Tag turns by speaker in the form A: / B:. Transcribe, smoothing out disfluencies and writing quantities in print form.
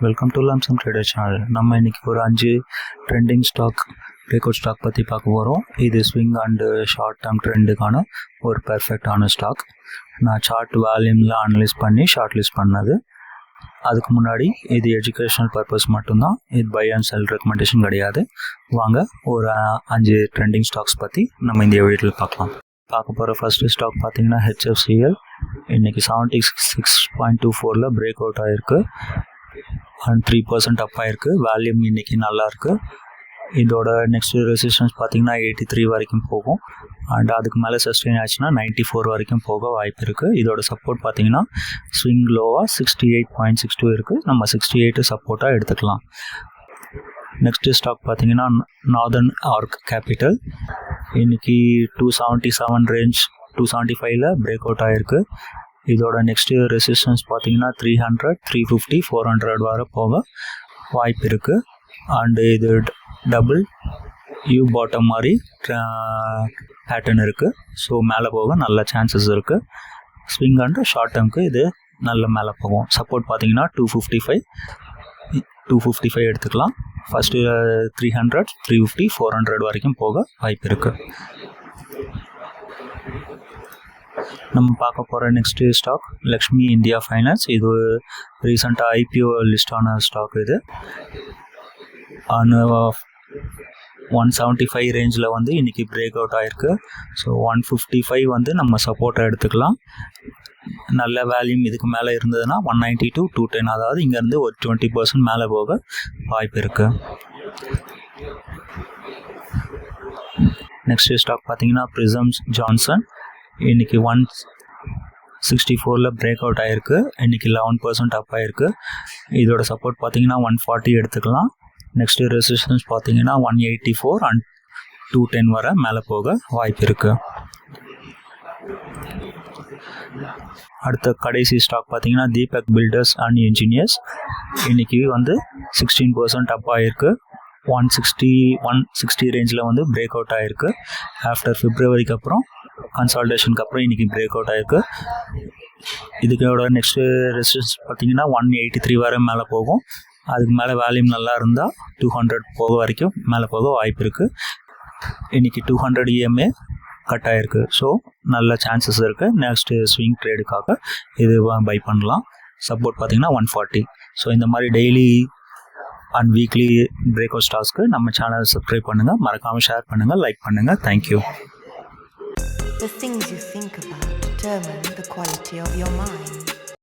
A: Welcome to லாம்சம் trader channel. நம்ம இன்னைக்கு ஒரு 5 trending stock breakout stock பற்றி பார்க்க போகிறோம். இது ஸ்விங் அண்டு ஷார்ட் டேர்ம் ட்ரெண்டுக்கான ஒரு பெர்ஃபெக்டான ஸ்டாக். நான் சார்ட் வால்யூமில் அனலைஸ் பண்ணி ஷார்ட் லிஸ்ட் பண்ணது. அதுக்கு முன்னாடி இது எஜுகேஷனல் பர்பஸ் மட்டும்தான், இது பை அண்ட் செல் ரெக்கமெண்டேஷன் கிடையாது. வாங்க ஒரு 5 ட்ரெண்டிங் ஸ்டாக்ஸ் பற்றி நம்ம இந்த வீடியோவில் பார்க்க போகிற ஃபஸ்ட்டு ஸ்டாக் பார்த்தீங்கன்னா HFCL. இன்றைக்கி 76.24 பிரேக் அவுட் ஆகிருக்கு அண்ட் 3% அப் ஆகிருக்கு. வேல்யூம் இன்றைக்கி நல்லாயிருக்கு. இதோட நெக்ஸ்ட் ரெசிஸ்டன்ஸ் பார்த்தீங்கன்னா 83 வரைக்கும் போகும் அண்ட் அதுக்கு மேலே சஸ்டெயின் ஆச்சுன்னா 94 வரைக்கும் போக வாய்ப்பு இருக்குது. இதோட சப்போர்ட் பார்த்தீங்கன்னா ஸ்விங் லோவாக 68.62 இருக்குது. நம்ம 68 சப்போர்ட்டாக எடுத்துக்கலாம். நெக்ஸ்ட் ஸ்டாக் பார்த்தீங்கன்னா நார்தர்ன் ஆர்க் கேபிட்டல். இன்றைக்கி 277 ரேஞ்ச் 275 பிரேக் அவுட் ஆகிருக்கு. இதோட நெக்ஸ்ட்டு ரெசிஸ்டன்ஸ் பார்த்தீங்கன்னா 300, 350, 400 வர போக வாய்ப்பு இருக்குது. அண்டு இது டபுள் யூ பாட்டம் மாதிரி பேட்டர்ன் இருக்குது. ஸோ மேலே போக நல்ல சான்சஸ் இருக்குது. ஸ்விங் அண்டு ஷார்ட் டேர்முக்கு இது நல்ல மேலே போகும். சப்போர்ட் பார்த்தீங்கன்னா 255 எடுத்துக்கலாம். ஃபஸ்ட்டு 300, 350, 400 வரைக்கும் போக வாய்ப்பு இருக்குது. நம்ம பார்க்க போகிற next stock Lakshmi India finance. இது ரீசெண்டாக IPO லிஸ்ட் ஆன ஸ்டாக். இது 175 ரேஞ்சில் வந்து இன்றைக்கி பிரேக் அவுட் ஆகிருக்கு. ஸோ 155 நம்ம சப்போர்ட்டாக எடுத்துக்கலாம். நல்ல வேல்யூம் இதுக்கு மேலே இருந்ததுன்னா 190 to 210, அதாவது இங்கேருந்து ஒரு 20% மேலே போக வாய்ப்பு இருக்குது. நெக்ஸ்ட் ஸ்டாக் பார்த்தீங்கன்னா பிரிசம்ஸ் ஜான்சன். இன்றைக்கி 164 பிரேக் அவுட் ஆகிருக்கு. இன்றைக்கி 11% அப் ஆகிருக்கு. இதோட சப்போர்ட் பார்த்தீங்கன்னா 140 எடுத்துக்கலாம். நெக்ஸ்ட்டு ரெசிஸ்டன்ஸ் பார்த்தீங்கன்னா 184 அண்ட் 210 வர மேலே போக வாய்ப்பு இருக்குது. அடுத்த கடைசி ஸ்டாக் பார்த்தீங்கன்னா தீபக் பில்டர்ஸ் அண்ட் இன்ஜினியர்ஸ். இன்றைக்கி 16% அப் ஆகிருக்கு. 160 ரேஞ்சில் பிரேக் அவுட் ஆகிருக்கு. ஆஃப்டர் பிப்ரவரிக்கு அப்புறம் கன்சால்டேஷனுக்கு அப்புறம் இன்றைக்கி பிரேக் அவுட் ஆகிருக்கு. இதுக்கோட நெக்ஸ்ட்டு ரெசிஸ்டன்ஸ் பார்த்தீங்கன்னா 183 வரை மேலே போகும். அதுக்கு மேலே வேல்யூம் நல்லா இருந்தால் 200 போக வரைக்கும் மேலே போக வாய்ப்பு இருக்குது. இன்றைக்கி 200 EMA கட் ஆகிருக்கு. ஸோ நல்ல சான்சஸ் இருக்குது. நெக்ஸ்ட்டு ஸ்விங் ட்ரேடுக்காக இது பை பண்ணலாம். சப்போர்ட் பார்த்தீங்கன்னா 140. ஸோ இந்த மாதிரி daily and weekly breakout ஸ்டாக்ஸ்க்கு நம்ம சேனல் சப்ஸ்கிரைப் பண்ணுங்கள், மறக்காமல் ஷேர் பண்ணுங்கள், லைக் பண்ணுங்கள். Thank you.
B: The things you think about determine the quality of your mind.